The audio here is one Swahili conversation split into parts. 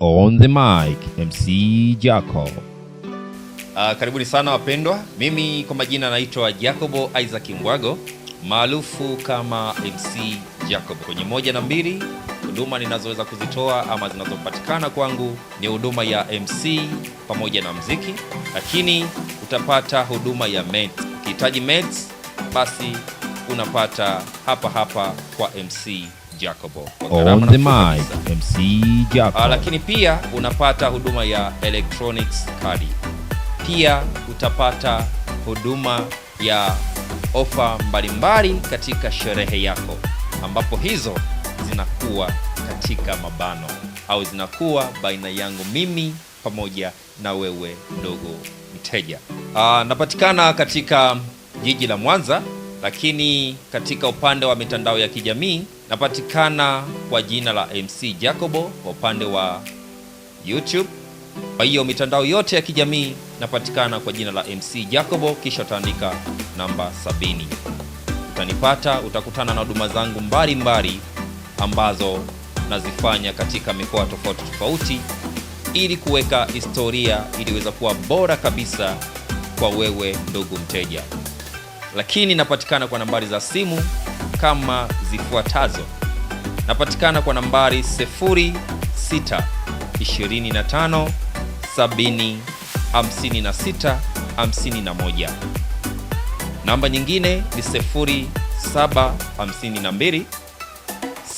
On the mic, MC Jacob. Karibuni sana wapendwa. Mimi kwa majina naitwa Jacobo Isaac Mbwago, maarufu kama MC Jacob. Kwenye 1 na 2, huduma ninazoweza kuzitoa ama zinazopatikana kwangu ni huduma ya MC pamoja na muziki, lakini utapata huduma ya meds. Ukihitaji meds, basi unapata hapa kwa MC Jacobo. On the mic, MC Jacob. Lakini pia unapata huduma ya electronics card. Pia utapata huduma ya ofa mbalimbali katika sherehe yako, ambapo hizo zinakuwa katika mabano au zinakuwa baina yangu mimi pamoja na wewe ndugu mteja. Napatikana katika jiji la Mwanza, lakini katika upande wa mitandao ya kijamii napatikana kwa jina la MC Jacobo kwa upande wa YouTube. Kwa hiyo mitandao yote ya kijamii napatikana kwa jina la MC Jacobo, kisha utaandika namba 70. Utanipata, utakutana na huduma zangu mbalimbali ambazo nazifanya katika mikoa tofauti ili kuweka historia iliweza kuwa bora kabisa kwa wewe ndugu mteja. Lakini napatikana kwa nambari za simu kama zifuatazo. Napatikana kwa nambari 0625 70 56 51. Namba nyingine ni 0752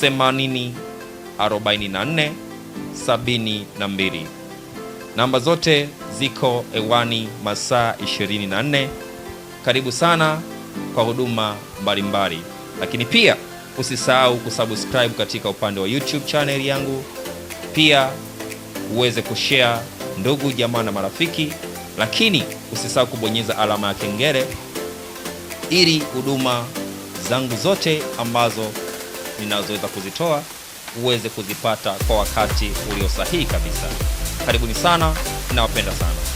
80 44 72. Namba zote ziko hewani masaa 24. Karibu sana kwa huduma mbalimbali, lakini pia usisahau kusubscribe katika upande wa YouTube channel yangu, pia uweze kushare ndugu jamaa na marafiki, lakini usisahau kubonyeza alama ya kengele ili huduma zangu zote ambazo ninazoweza kuzitoa uweze kuzipata kwa wakati ulio sahihi kabisa. Karibuni sana, ninawapenda sana.